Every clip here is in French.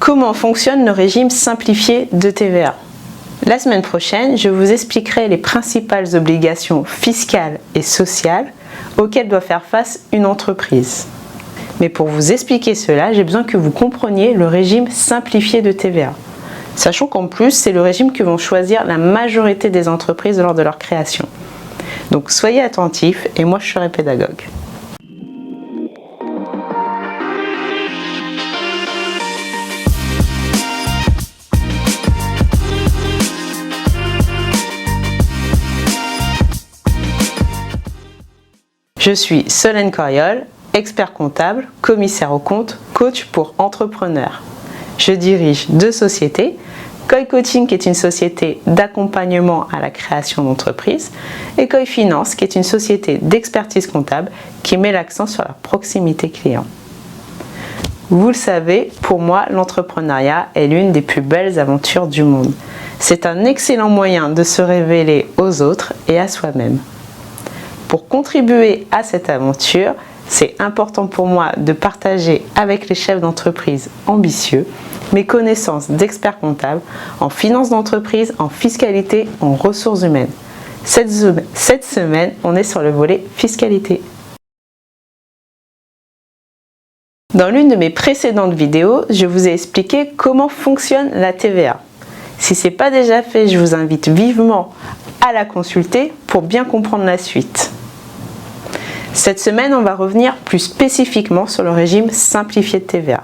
Comment fonctionne le régime simplifié de TVA? La semaine prochaine, je vous expliquerai les principales obligations fiscales et sociales auxquelles doit faire face une entreprise. Mais pour vous expliquer cela, j'ai besoin que vous compreniez le régime simplifié de TVA. Sachant qu'en plus, c'est le régime que vont choisir la majorité des entreprises lors de leur création. Donc soyez attentifs et moi je serai pédagogue. Je suis Solène Coriol, expert comptable, commissaire aux comptes, coach pour entrepreneurs. Je dirige 2 sociétés, Koi Coaching qui est une société d'accompagnement à la création d'entreprises et Koi Finance qui est une société d'expertise comptable qui met l'accent sur la proximité client. Vous le savez, pour moi, l'entrepreneuriat est l'une des plus belles aventures du monde. C'est un excellent moyen de se révéler aux autres et à soi-même. Pour contribuer à cette aventure, c'est important pour moi de partager avec les chefs d'entreprise ambitieux mes connaissances d'expert comptable en finance d'entreprise, en fiscalité, en ressources humaines. Cette semaine, on est sur le volet fiscalité. Dans l'une de mes précédentes vidéos, je vous ai expliqué comment fonctionne la TVA. Si ce n'est pas déjà fait, je vous invite vivement à la consulter pour bien comprendre la suite. Cette semaine, on va revenir plus spécifiquement sur le régime simplifié de TVA.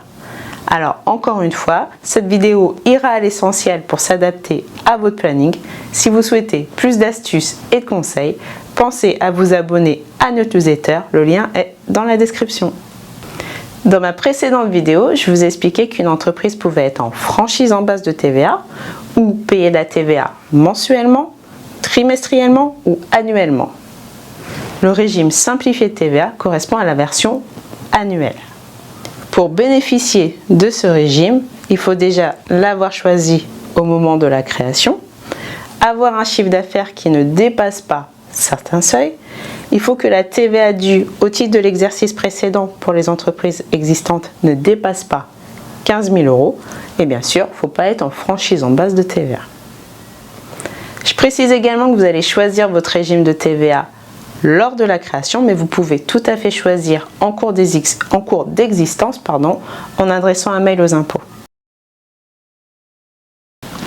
Alors, encore une fois, cette vidéo ira à l'essentiel pour s'adapter à votre planning. Si vous souhaitez plus d'astuces et de conseils, pensez à vous abonner à notre newsletter. Le lien est dans la description. Dans ma précédente vidéo, je vous ai expliqué qu'une entreprise pouvait être en franchise en base de TVA ou payer la TVA mensuellement, trimestriellement ou annuellement. Le régime simplifié de TVA correspond à la version annuelle. Pour bénéficier de ce régime, il faut déjà l'avoir choisi au moment de la création, avoir un chiffre d'affaires qui ne dépasse pas certains seuils, il faut que la TVA due au titre de l'exercice précédent pour les entreprises existantes ne dépasse pas 15 000 € et bien sûr, il ne faut pas être en franchise en base de TVA. Je précise également que vous allez choisir votre régime de TVA lors de la création, mais vous pouvez tout à fait choisir en cours d'existence en adressant un mail aux impôts.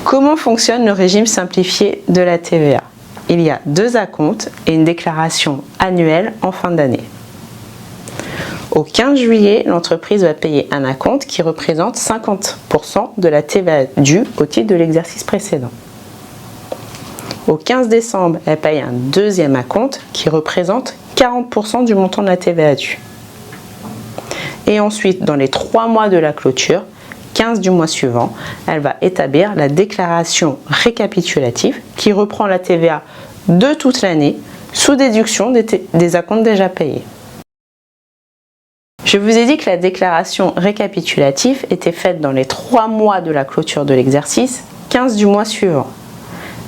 Comment fonctionne le régime simplifié de la TVA? Il y a 2 acomptes et une déclaration annuelle en fin d'année. Au 15 juillet, l'entreprise va payer un acompte qui représente 50% de la TVA due au titre de l'exercice précédent. Au 15 décembre, elle paye un 2e acompte qui représente 40% du montant de la TVA due. Et ensuite, dans les 3 mois de la clôture, 15 du mois suivant, elle va établir la déclaration récapitulative qui reprend la TVA de toute l'année sous déduction des acomptes déjà payés. Je vous ai dit que la déclaration récapitulative était faite dans les 3 mois de la clôture de l'exercice, 15 du mois suivant.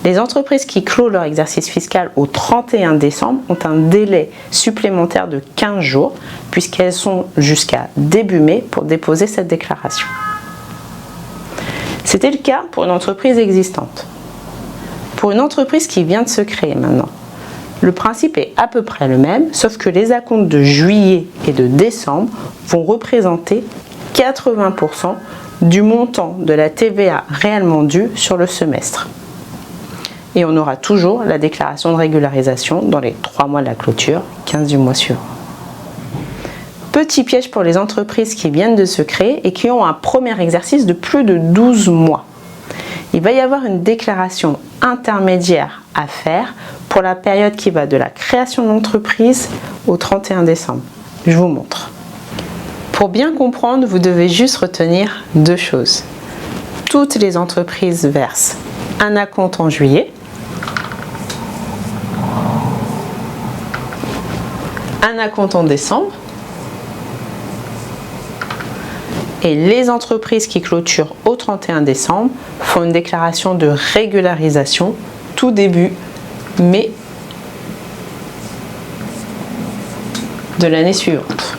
Les entreprises qui clôt leur exercice fiscal au 31 décembre ont un délai supplémentaire de 15 jours puisqu'elles sont jusqu'à début mai pour déposer cette déclaration. C'était le cas pour une entreprise existante. Pour une entreprise qui vient de se créer maintenant, le principe est à peu près le même, sauf que les acomptes de juillet et de décembre vont représenter 80% du montant de la TVA réellement due sur le semestre. Et on aura toujours la déclaration de régularisation dans les 3 mois de la clôture, 15 du mois suivant. Petit piège pour les entreprises qui viennent de se créer et qui ont un premier exercice de plus de 12 mois. Il va y avoir une déclaration intermédiaire à faire pour la période qui va de la création de l'entreprise au 31 décembre. Je vous montre. Pour bien comprendre, vous devez juste retenir 2 choses. Toutes les entreprises versent un acompte en juillet, un acompte en décembre et les entreprises qui clôturent au 31 décembre font une déclaration de régularisation tout début mai de l'année suivante.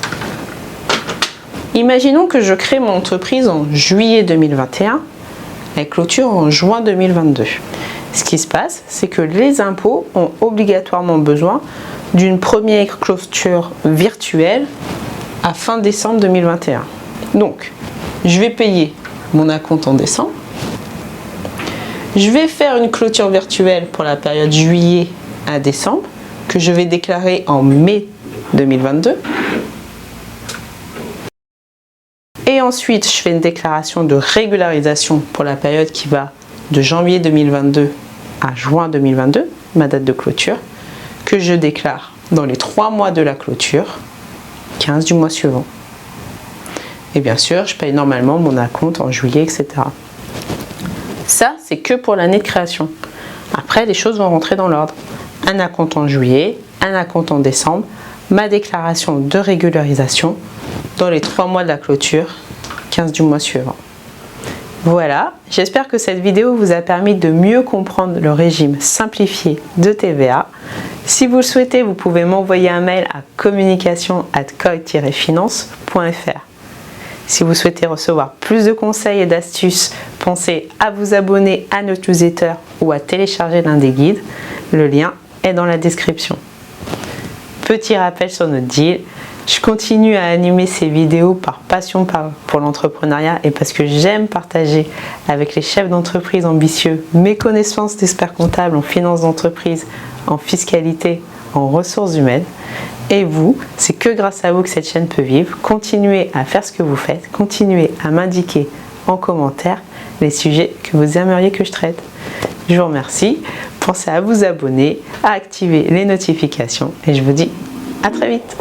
Imaginons que je crée mon entreprise en juillet 2021 et clôture en juin 2022. Ce qui se passe, c'est que les impôts ont obligatoirement besoin d'une première clôture virtuelle à fin décembre 2021. Donc, je vais payer mon acompte en décembre. Je vais faire une clôture virtuelle pour la période juillet à décembre que je vais déclarer en mai 2022. Et ensuite, je fais une déclaration de régularisation pour la période qui va de janvier 2022 à juin 2022, ma date de clôture, que je déclare dans les 3 mois de la clôture, 15 du mois suivant. Et bien sûr, je paye normalement mon acompte en juillet, etc. Ça, c'est que pour l'année de création. Après, les choses vont rentrer dans l'ordre. Un acompte en juillet, un acompte en décembre, ma déclaration de régularisation dans les 3 mois de la clôture, 15 du mois suivant. Voilà, j'espère que cette vidéo vous a permis de mieux comprendre le régime simplifié de TVA. Si vous le souhaitez, vous pouvez m'envoyer un mail à communication@coy-finance.fr. Si vous souhaitez recevoir plus de conseils et d'astuces, pensez à vous abonner à notre newsletter ou à télécharger l'un des guides. Le lien est dans la description. Petit rappel sur notre deal. Je continue à animer ces vidéos par passion pour l'entrepreneuriat et parce que j'aime partager avec les chefs d'entreprise ambitieux mes connaissances d'expert comptable en finance d'entreprise, en fiscalité, en ressources humaines. Et vous, c'est que grâce à vous que cette chaîne peut vivre. Continuez à faire ce que vous faites, continuez à m'indiquer en commentaire les sujets que vous aimeriez que je traite. Je vous remercie, pensez à vous abonner, à activer les notifications et je vous dis à très vite.